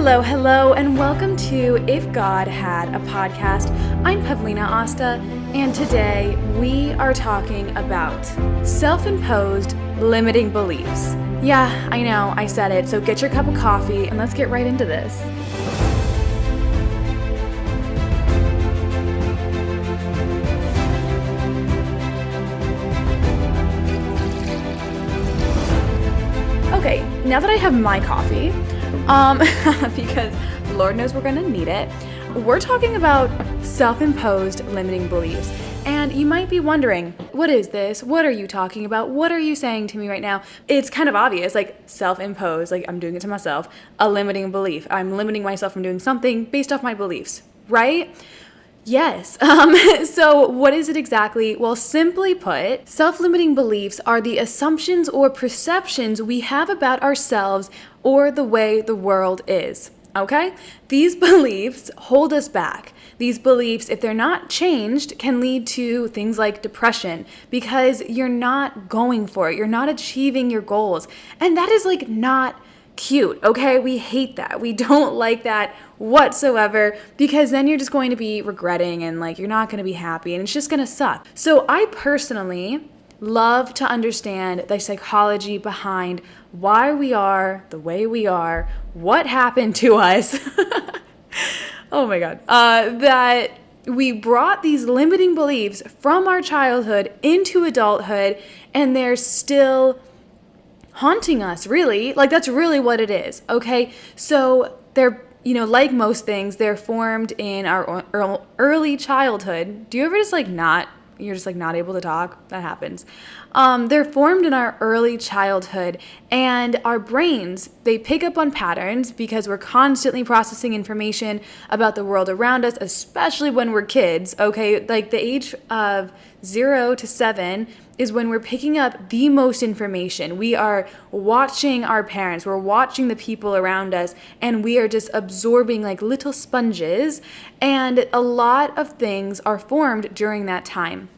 Hello, and welcome to If God Had a Podcast. I'm Pavlina Asta, and today we are talking about self-imposed limiting beliefs. Yeah, I know, I said it, so get your cup of coffee and let's get right into this. Okay, now that I have my coffee, because Lord knows we're gonna need it, we're talking about self-imposed limiting beliefs. And you might be wondering, what is this? What are you talking about? What are you saying to me right now? It's kind of obvious, like self-imposed, like I'm doing it to myself, a limiting belief. I'm limiting myself from doing something based off my beliefs, right? Yes. So what is it exactly? Well, simply put, self-limiting beliefs are the assumptions or perceptions we have about ourselves or the way the world is. Okay? These beliefs hold us back. These beliefs, if they're not changed, can lead to things like depression because you're not going for it. You're not achieving your goals. And that is like not cute, okay? We hate that. We don't like that whatsoever because then you're just going to be regretting and like you're not going to be happy and it's just going to suck. So I personally love to understand the psychology behind why we are the way we are, what happened to us. Oh my God. That we brought these limiting beliefs from our childhood into adulthood and they're still haunting us, really. Like that's really what it is, okay? So they're, like most things, they're formed in our early childhood. Do you ever just you're just not able to talk? That happens. They're formed in our early childhood and our brains, they pick up on patterns because we're constantly processing information about the world around us, especially when we're kids, okay? Like the age of 0 to 7 is when we're picking up the most information. We are watching our parents, we're watching the people around us, and we are just absorbing like little sponges, and a lot of things are formed during that time.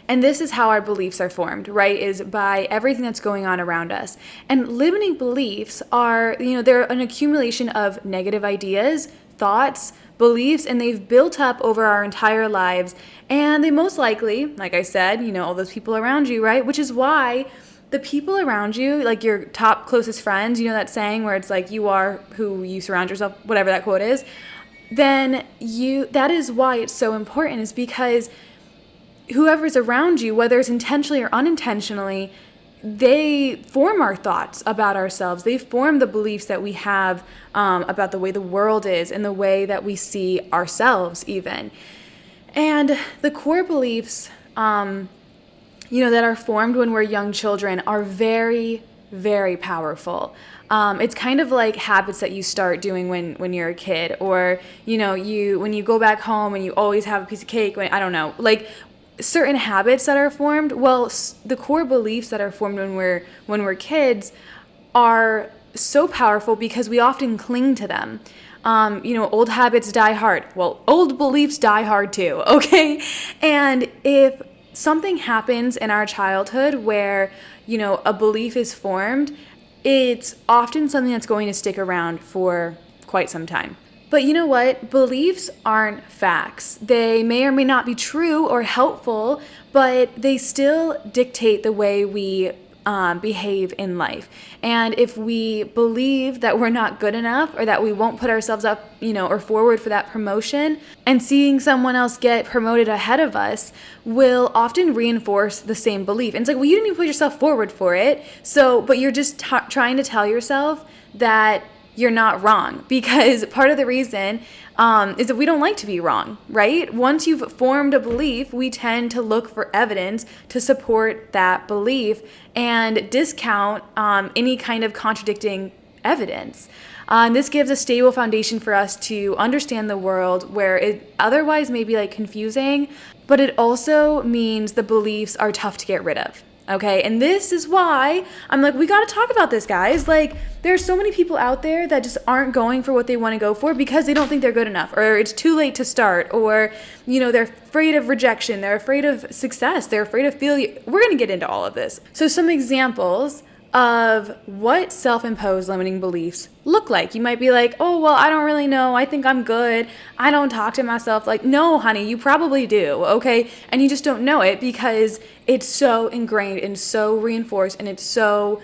And this is how our beliefs are formed, right? Is by everything that's going on around us. And limiting beliefs are, they're an accumulation of negative ideas, thoughts, beliefs, and they've built up over our entire lives. And they most likely, like I said, all those people around you, right? Which is why the people around you, like your top closest friends, that saying where it's like you are who you surround yourself, whatever that quote is, then that is why it's so important, is because whoever's around you, whether it's intentionally or unintentionally, they form our thoughts about ourselves. They form the beliefs that we have about the way the world is and the way that we see ourselves even. And the core beliefs, that are formed when we're young children are very, very powerful. It's kind of like habits that you start doing when you're a kid, or, when you go back home and you always have a piece of cake, like certain habits that are formed. Well, the core beliefs that are formed when we're kids are so powerful because we often cling to them. Old habits die hard. Well, old beliefs die hard too, okay? And if something happens in our childhood where, a belief is formed, it's often something that's going to stick around for quite some time. But you know what? Beliefs aren't facts. They may or may not be true or helpful, but they still dictate the way we behave in life. And if we believe that we're not good enough or that we won't put ourselves up, or forward for that promotion, and seeing someone else get promoted ahead of us will often reinforce the same belief. And it's like, well, you didn't even put yourself forward for it. So, but you're just trying to tell yourself that you're not wrong, because part of the reason is that we don't like to be wrong, right? Once you've formed a belief, we tend to look for evidence to support that belief and discount any kind of contradicting evidence. And this gives a stable foundation for us to understand the world where it otherwise may be like confusing, but it also means the beliefs are tough to get rid of. Okay, and this is why I'm like, we got to talk about this, guys. Like, there's so many people out there that just aren't going for what they want to go for because they don't think they're good enough, or it's too late to start, or, they're afraid of rejection, they're afraid of success, they're afraid of failure. We're going to get into all of this. So some examples of what self-imposed limiting beliefs look like. You might be like, oh, well, I don't really know. I think I'm good. I don't talk to myself. Like, no, honey, you probably do, okay? And you just don't know it because it's so ingrained and so reinforced and it's so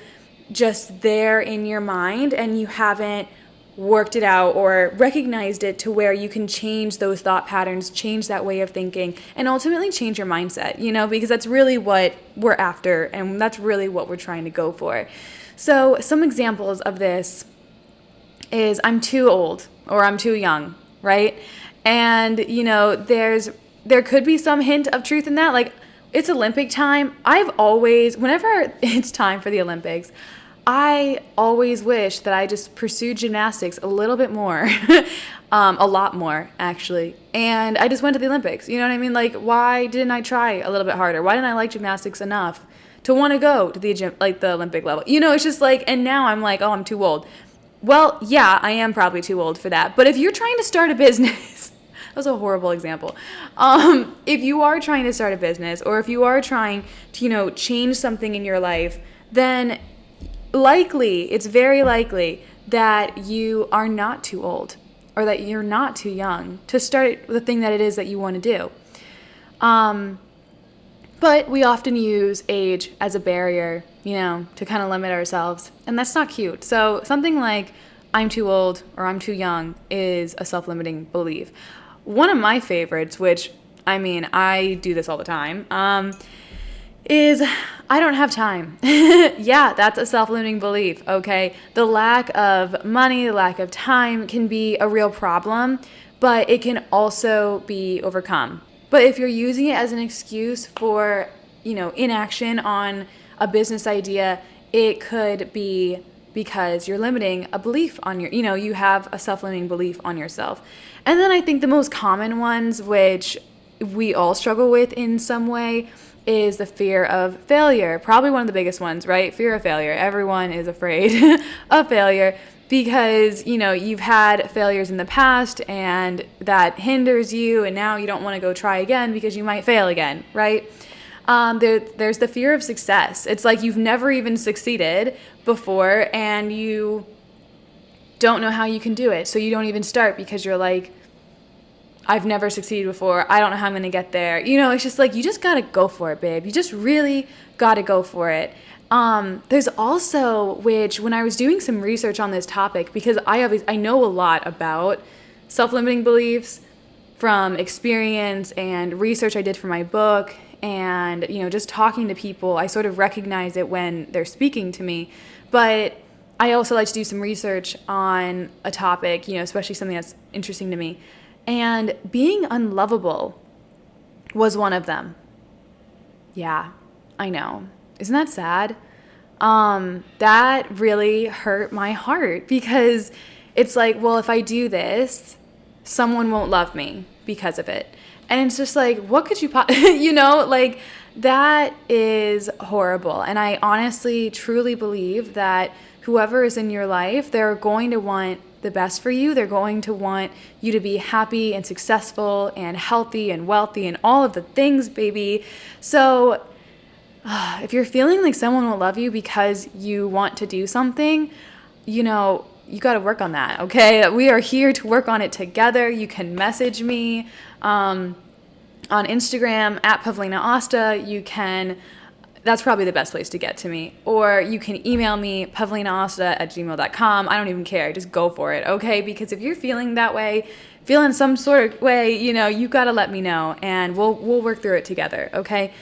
just there in your mind, and you haven't worked it out or recognized it to where you can change those thought patterns, change that way of thinking, and ultimately change your mindset, because that's really what we're after and that's really what we're trying to go for. So some examples of this is I'm too old or I'm too young, right? And, there could be some hint of truth in that. Like, it's Olympic time. Whenever it's time for the Olympics, I always wish that I just pursued gymnastics a little bit more, a lot more, actually. And I just went to the Olympics. You know what I mean? Like, why didn't I try a little bit harder? Why didn't I like gymnastics enough to want to go to the Olympic level? It's just like, and now I'm like, oh, I'm too old. Well, yeah, I am probably too old for that. But if you're trying to start a business, that was a horrible example. If you are trying to start a business, or if you are trying to, change something in your life, then it's very likely that you are not too old or that you're not too young to start the thing that it is that you want to do. But we often use age as a barrier, to kind of limit ourselves, and that's not cute. So something like I'm too old or I'm too young is a self-limiting belief. One of my favorites, which, I do this all the time, is I don't have time. Yeah, that's a self-limiting belief, okay? The lack of money, the lack of time can be a real problem, but it can also be overcome. But if you're using it as an excuse for, inaction on a business idea, it could be because you're limiting a belief on you have a self-limiting belief on yourself. And then I think the most common ones, which we all struggle with in some way, is the fear of failure. Probably one of the biggest ones, right? Fear of failure. Everyone is afraid of failure because, you've had failures in the past and that hinders you, and now you don't want to go try again because you might fail again, right? There's the fear of success. It's like you've never even succeeded before and you don't know how you can do it. So you don't even start because you're like, I've never succeeded before. I don't know how I'm going to get there. It's just like, you just got to go for it, babe. You just really got to go for it. There's also, which when I was doing some research on this topic, because I know a lot about self-limiting beliefs from experience and research I did for my book, and, just talking to people, I sort of recognize it when they're speaking to me. But I also like to do some research on a topic, especially something that's interesting to me. And being unlovable was one of them. Yeah, I know. Isn't that sad? That really hurt my heart because it's like, well, if I do this, someone won't love me because of it. And it's just like, what could you, that is horrible. And I honestly, truly believe that whoever is in your life, they're going to want the best for you. They're going to want you to be happy and successful and healthy and wealthy and all of the things, baby. So if you're feeling like someone will love you because you want to do something, you got to work on that, okay? We are here to work on it together. You can message me on Instagram at Pavlina Asta. That's probably the best place to get to me. Or you can email me, pavlinaasta@gmail.com. I don't even care. Just go for it, okay? Because if you're feeling that way, feeling some sort of way, you got to let me know, and we'll work through it together, okay?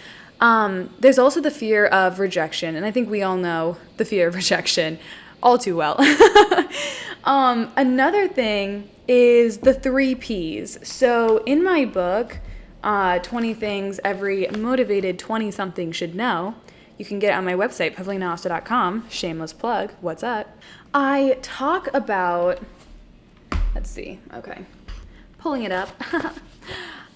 There's also the fear of rejection, and I think we all know the fear of rejection all too well. Another thing is the 3 Ps. So in my book, 20 Things Every Motivated 20-something Should Know, you can get it on my website, pavlinaasta.com. Shameless plug. What's up? I talk about, let's see, okay, pulling it up.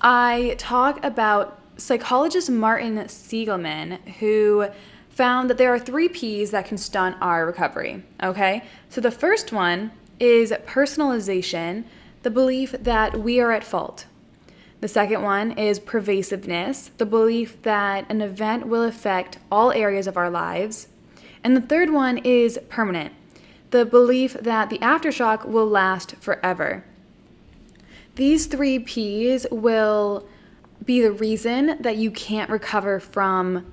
I talk about psychologist Martin Siegelman, who found that there are 3 Ps that can stunt our recovery, okay? So the first one is personalization, the belief that we are at fault. The second one is pervasiveness, the belief that an event will affect all areas of our lives. And the third one is permanent, the belief that the aftershock will last forever. These 3 P's will be the reason that you can't recover from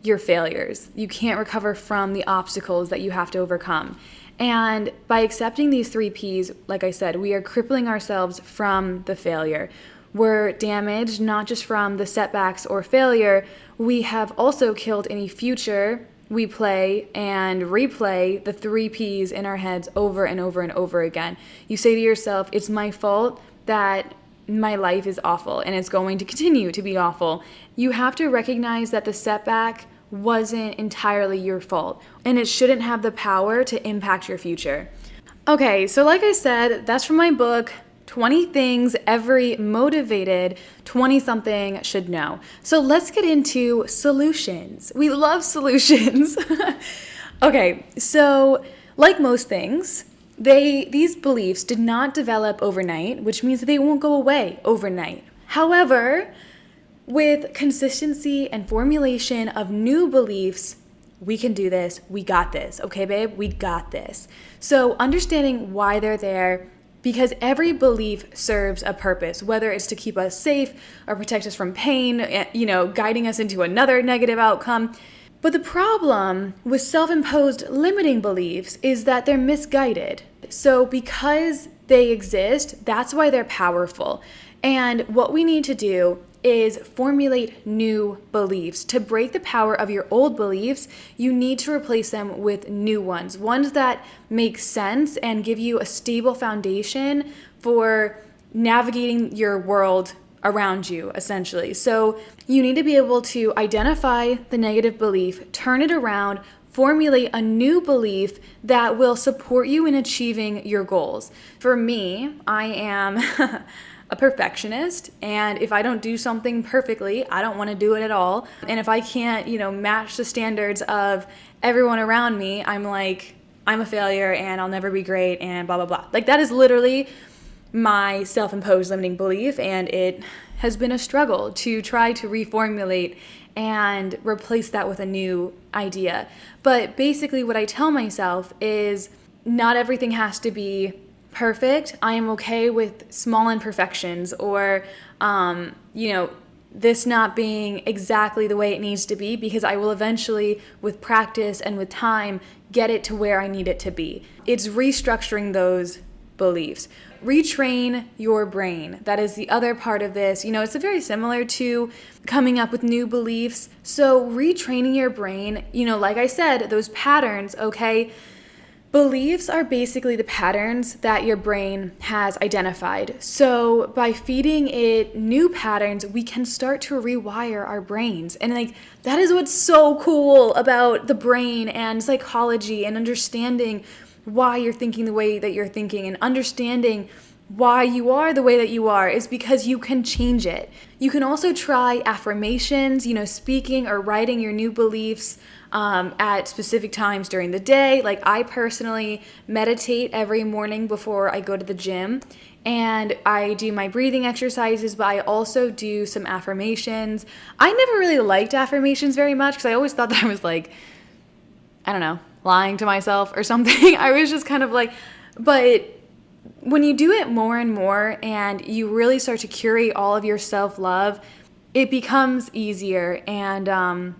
your failures. You can't recover from the obstacles that you have to overcome. And by accepting these 3 P's, like I said, we are crippling ourselves from the failure. We're damaged not just from the setbacks or failure, we have also killed any future we play and replay the 3 P's in our heads over and over and over again. You say to yourself, it's my fault that my life is awful and it's going to continue to be awful. You have to recognize that the setback wasn't entirely your fault and it shouldn't have the power to impact your future. Okay, so like I said, that's from my book, 20 Things Every Motivated 20-something Should Know. So let's get into solutions. We love solutions. Okay, so like most things, these beliefs did not develop overnight, which means that they won't go away overnight. However, with consistency and formulation of new beliefs, we can do this. We got this. Okay, babe? We got this. So understanding why they're there, because every belief serves a purpose, whether it's to keep us safe or protect us from pain, guiding us into another negative outcome. But the problem with self-imposed limiting beliefs is that they're misguided. So because they exist, that's why they're powerful. And what we need to do is formulate new beliefs. To break the power of your old beliefs, you need to replace them with new ones that make sense and give you a stable foundation for navigating your world around you, essentially. So you need to be able to identify the negative belief, turn it around, formulate a new belief that will support you in achieving your goals. For me, I am a perfectionist, and if I don't do something perfectly, I don't want to do it at all. And if I can't, match the standards of everyone around me, I'm like, I'm a failure and I'll never be great and blah, blah, blah. Like that is literally my self-imposed limiting belief, and it has been a struggle to try to reformulate and replace that with a new idea. But basically what I tell myself is not everything has to be perfect. I am okay with small imperfections or, this not being exactly the way it needs to be, because I will eventually, with practice and with time, get it to where I need it to be. It's restructuring those beliefs. Retrain your brain. That is the other part of this. It's very similar to coming up with new beliefs. So retraining your brain, like I said, those patterns, okay? Beliefs are basically the patterns that your brain has identified. So by feeding it new patterns, we can start to rewire our brains. And that is what's so cool about the brain and psychology and understanding why you're thinking the way that you're thinking and understanding why you are the way that you are is because you can change it. You can also try affirmations, speaking or writing your new beliefs at specific times during the day. Like I personally meditate every morning before I go to the gym, and I do my breathing exercises, but I also do some affirmations. I never really liked affirmations very much because I always thought that I was lying to myself or something. I was just kind of but when you do it more and more and you really start to curate all of your self-love, it becomes easier, and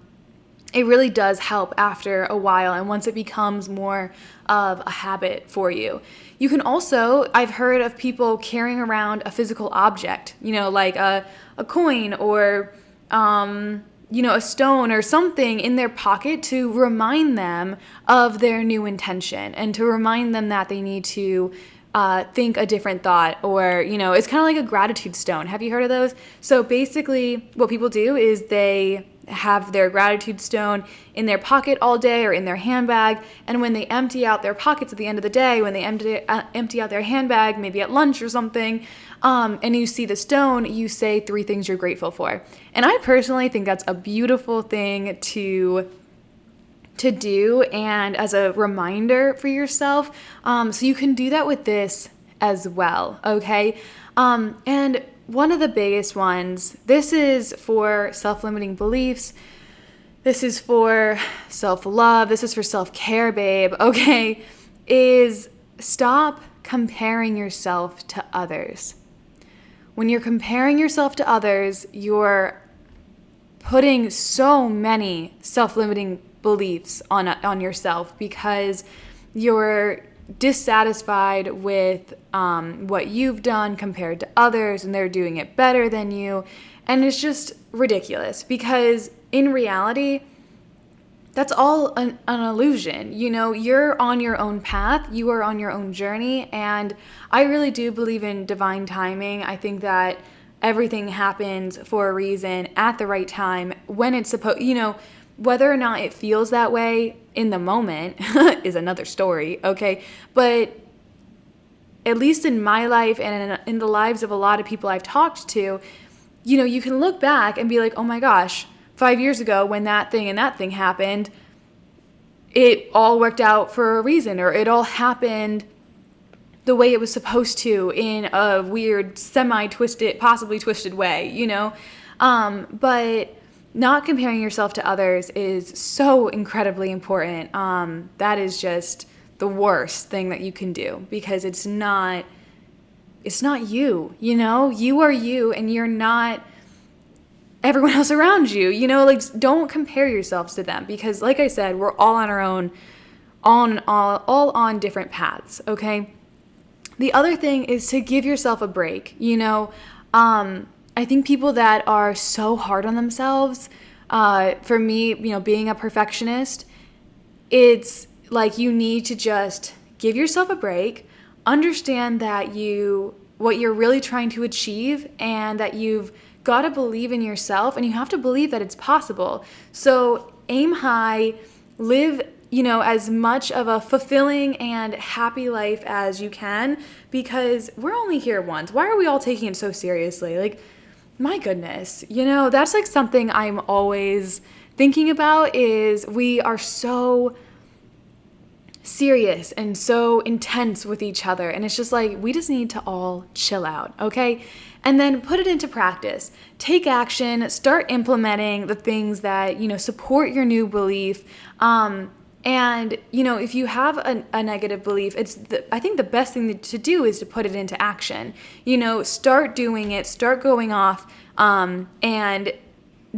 it really does help after a while, and once it becomes more of a habit for you. You can also, I've heard of people carrying around a physical object, like a coin or a stone or something in their pocket to remind them of their new intention and to remind them that they need to think a different thought, or, it's kind of like a gratitude stone. Have you heard of those? So basically what people do is they have their gratitude stone in their pocket all day or in their handbag, and when they empty out their pockets at the end of the day, when they empty out their handbag, maybe at lunch or something, and you see the stone, you say 3 things you're grateful for. And I personally think that's a beautiful thing to do, and as a reminder for yourself. So you can do that with this as well, okay? And one of the biggest ones, this is for self-limiting beliefs. this is for self-love, this is for self-care, babe, okay, is stop comparing yourself to others. When you're comparing yourself to others, you're putting so many self-limiting beliefs on yourself because you're dissatisfied with what you've done compared to others, and they're doing it better than you. And it's just ridiculous because in reality, that's all an illusion. You're on your own path, you are on your own journey, and I really do believe in divine timing. I think that everything happens for a reason at the right time when it's supposed, whether or not it feels that way in the moment is another story, okay? But at least in my life and in the lives of a lot of people I've talked to, you can look back and be like, oh my gosh, 5 years ago when that thing and that thing happened, it all worked out for a reason, or it all happened the way it was supposed to in a weird, semi-twisted, possibly twisted way, But not comparing yourself to others is so incredibly important. That is just the worst thing that you can do because it's not you, You are you and you're not everyone else around you, don't compare yourselves to them because like I said, we're all on our own, all on different paths, okay? The other thing is to give yourself a break, I think people that are so hard on themselves, for me, being a perfectionist, it's like you need to just give yourself a break, understand that what you're really trying to achieve and that you've got to believe in yourself and you have to believe that it's possible. So aim high, live, as much of a fulfilling and happy life as you can because we're only here once. Why are we all taking it so seriously? Like, my goodness, that's like something I'm always thinking about is we are so serious and so intense with each other. And it's just like, we just need to all chill out, okay? And then put it into practice. Take action, start implementing the things that, support your new belief. And, if you have a negative belief, I think the best thing to do is to put it into action. Start doing it, start going off, and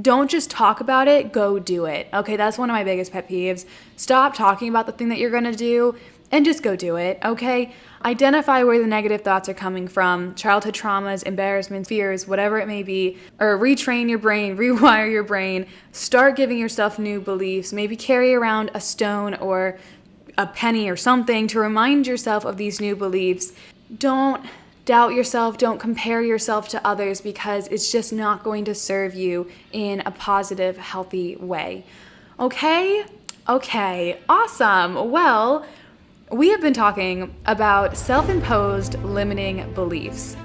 don't just talk about it, go do it. Okay, that's one of my biggest pet peeves. Stop talking about the thing that you're going to do and just go do it, okay? Identify where the negative thoughts are coming from, childhood traumas, embarrassments, fears, whatever it may be, or retrain your brain, rewire your brain, start giving yourself new beliefs, maybe carry around a stone or a penny or something to remind yourself of these new beliefs. Don't doubt yourself, don't compare yourself to others because it's just not going to serve you in a positive, healthy way. Okay, awesome. Well, we have been talking about self-imposed limiting beliefs.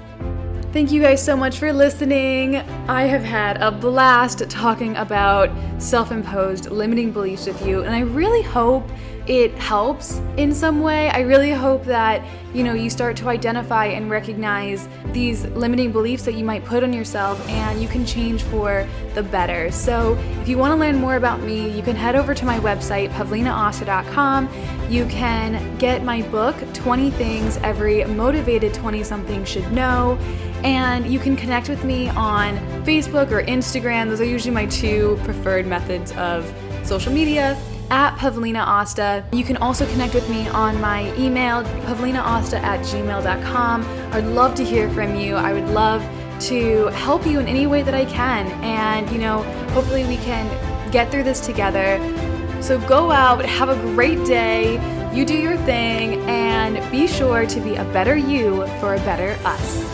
Thank you guys so much for listening. I have had a blast talking about self-imposed limiting beliefs with you, and I really hope it helps in some way. I really hope that, you start to identify and recognize these limiting beliefs that you might put on yourself and you can change for the better. So if you want to learn more about me, you can head over to my website, pavlinaosta.com. You can get my book, 20 Things Every Motivated 20-Something Should Know. And you can connect with me on Facebook or Instagram. Those are usually my two preferred methods of social media. At Pavlina Osta. You can also connect with me on my email, pavlinaosta@gmail.com. I'd love to hear from you. I would love to help you in any way that I can. And, hopefully we can get through this together. So go out, have a great day, you do your thing, and be sure to be a better you for a better us.